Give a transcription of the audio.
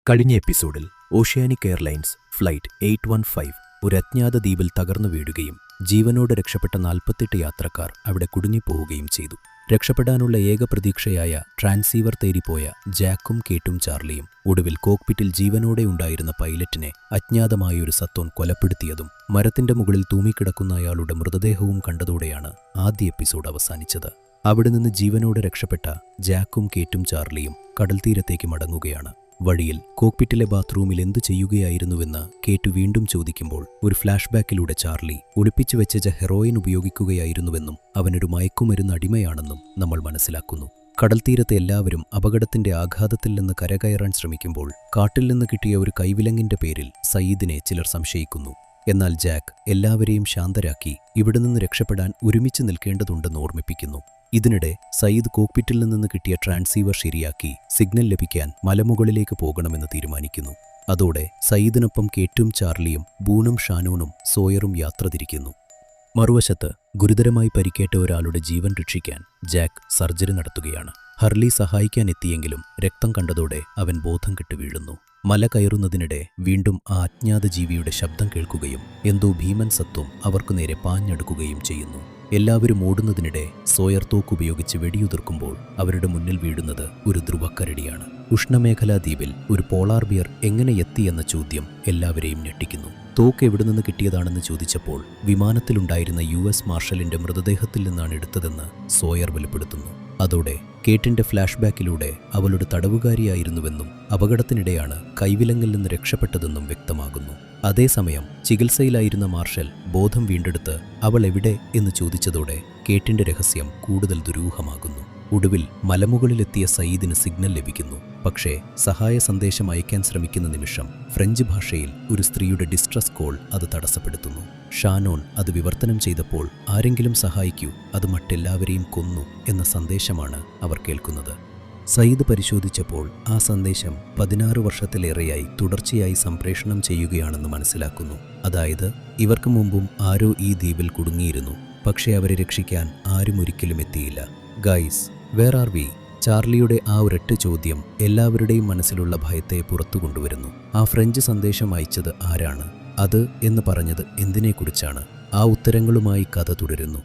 കഴിഞ്ഞ എപ്പിസോഡിൽ oceanic airlines flight 815 ഒരു അജ്ഞാത ദ്വീപിൽ തകർന്നു വീഴുകയും ജീവനോടെ രക്ഷപ്പെട്ട 48 യാത്രക്കാർ അവിടെ കുടുങ്ങിപ്പോവുകയും ചെയ്തു. രക്ഷപ്പെടാനുള്ള ഏക പ്രതീക്ഷയായ ട്രാൻസീവർ തേടിപ്പോയ ജാക്കും കേട്ടും ചാർലിയും ഒടുവിൽ കോക്പിറ്റിൽ ജീവനോടെ ഉണ്ടായിരുന്ന പൈലറ്റിനെ അജ്ഞാതമായൊരു സത്വം കൊലപ്പെടുത്തിയതും മരത്തിന്റെ മുകളിൽ തൂങ്ങിക്കിടക്കുന്ന അയാളുടെ മൃതദേഹവും കണ്ടതോടെയാണ് ആദ്യ എപ്പിസോഡ് അവസാനിച്ചത്. അവിടെ നിന്ന് ജീവനോടെ രക്ഷപ്പെട്ട ജാക്കും കേട്ടും ചാർലിയും കടൽത്തീരത്തേക്ക് മടങ്ങുകയാണ്. വഴിയിൽ കോക്പിറ്റിലെ ബാത്റൂമിൽ എന്തു ചെയ്യുകയായിരുന്നുവെന്ന് കേട്ടു വീണ്ടും ചോദിക്കുമ്പോൾ ഒരു ഫ്ലാഷ് ബാക്കിലൂടെ ചാർലി ഒളിപ്പിച്ചു വെച്ച ഹെറോയിൻ ഉപയോഗിക്കുകയായിരുന്നുവെന്നും അവനൊരു മയക്കുമരുന്ന് അടിമയാണെന്നും നമ്മൾ മനസ്സിലാക്കുന്നു. കടൽത്തീരത്തെ എല്ലാവരും അപകടത്തിന്റെ ആഘാതത്തിൽ നിന്ന് കരകയറാൻ ശ്രമിക്കുമ്പോൾ കാട്ടിൽ നിന്ന് കിട്ടിയ ഒരു കൈവിലങ്ങിന്റെ പേരിൽ സയ്യിദിനെ ചിലർ സംശയിക്കുന്നു. എന്നാൽ ജാക്ക് എല്ലാവരെയും ശാന്തരാക്കി ഇവിടെ നിന്ന് രക്ഷപ്പെടാൻ ഒരുമിച്ച് നിൽക്കേണ്ടതുണ്ടെന്ന് ഓർമ്മിപ്പിക്കുന്നു. ഇതിനിടെ സയ്യിദ് കോക്പിറ്റിൽ നിന്ന് കിട്ടിയ ട്രാൻസീവർ ശരിയാക്കി സിഗ്നൽ ലഭിക്കാൻ മലമുകളിലേക്ക് പോകണമെന്ന് തീരുമാനിക്കുന്നു. അതോടെ സയ്യിദിനൊപ്പം കേറ്റും ചാർലിയും ബൂണും ഷാനോണും സോയറും യാത്ര തിരിക്കുന്നു. മറുവശത്ത് ഗുരുതരമായി പരിക്കേറ്റ ഒരാളുടെ ജീവൻ രക്ഷിക്കാൻ ജാക്ക് സർജറി നടത്തുകയാണ്. ഹർലി സഹായിക്കാൻ എത്തിയെങ്കിലും രക്തം കണ്ടതോടെ അവൻ ബോധം കെട്ട് വീഴുന്നു. മല കയറുന്നതിനിടെ വീണ്ടും ആ അജ്ഞാത ജീവിയുടെ ശബ്ദം കേൾക്കുകയും എന്തോ ഭീമൻ സത്വം അവർക്ക് നേരെ പാഞ്ഞടുക്കുകയും ചെയ്യുന്നു. എല്ലാവരും ഓടുന്നതിനിടെ സോയർ തോക്കുപയോഗിച്ച് വെടിയുതിർക്കുമ്പോൾ അവരുടെ മുന്നിൽ വീഴുന്നത് ഒരു ധ്രുവക്കരടിയാണ്. ഉഷ്ണമേഖലാ ദ്വീപിൽ ഒരു പോളാർ ബിയർ എങ്ങനെ എത്തിയെന്ന ചോദ്യം എല്ലാവരെയും ഞെട്ടിക്കുന്നു. തോക്ക് എവിടെ നിന്ന് കിട്ടിയതാണെന്ന് ചോദിച്ചപ്പോൾ വിമാനത്തിലുണ്ടായിരുന്ന US മാർഷലിന്റെ മൃതദേഹത്തിൽ നിന്നാണ് എടുത്തതെന്ന് സോയർ വെളിപ്പെടുത്തുന്നു. അതോടെ കേട്ടിന്റെ ഫ്ലാഷ് ബാക്കിലൂടെ അവളുടെ തടവുകാരിയായിരുന്നുവെന്നും അപകടത്തിനിടെയാണ് കൈവിലങ്ങിൽ നിന്ന് രക്ഷപ്പെട്ടതെന്നും വ്യക്തമാകുന്നു. അതേസമയം ചികിത്സയിലായിരുന്ന മാർഷൽ ബോധം വീണ്ടെടുത്ത് അവൾ എവിടെ എന്ന് ചോദിച്ചതോടെ കേട്ടിന്റെ രഹസ്യം കൂടുതൽ ദുരൂഹമാകുന്നു. ഒടുവിൽ മലമുകളിലെത്തിയ സയ്യിദിന് സിഗ്നൽ ലഭിക്കുന്നു. പക്ഷേ സഹായ സന്ദേശം അയക്കാൻ ശ്രമിക്കുന്ന നിമിഷം ഫ്രഞ്ച് ഭാഷയിൽ ഒരു സ്ത്രീയുടെ ഡിസ്ട്രസ് കോൾ അത് തടസ്സപ്പെടുത്തുന്നു. ഷാനോൺ അത് വിവർത്തനം ചെയ്തപ്പോൾ ആരെങ്കിലും സഹായിക്കൂ, അത് മറ്റെല്ലാവരെയും കൊന്നു എന്ന സന്ദേശമാണ് അവർ കേൾക്കുന്നത്. സയ്യിദ് പരിശോധിച്ചപ്പോൾ ആ സന്ദേശം 16 വർഷത്തിലേറെയായി തുടർച്ചയായി സംപ്രേഷണം ചെയ്യുകയാണെന്ന് മനസ്സിലാക്കുന്നു. അതായത് ഇവർക്ക് മുമ്പും ആരോ ഈ ദ്വീപിൽ കുടുങ്ങിയിരുന്നു, പക്ഷേ അവരെ രക്ഷിക്കാൻ ആരും ഒരിക്കലും എത്തിയില്ല. Guys, where are we? ചാർലിയുടെ ആ ഒരൊറ്റ ചോദ്യം എല്ലാവരുടെയും മനസ്സിലുള്ള ഭയത്തെ പുറത്തു കൊണ്ടുവരുന്നു. ആ ഫ്രഞ്ച് സന്ദേശം അയച്ചത് ആരാണ്? അത് എന്ന് പറഞ്ഞത് എന്തിനെക്കുറിച്ചാണ്? ആ ഉത്തരങ്ങളുമായി കഥ തുടരുന്നു.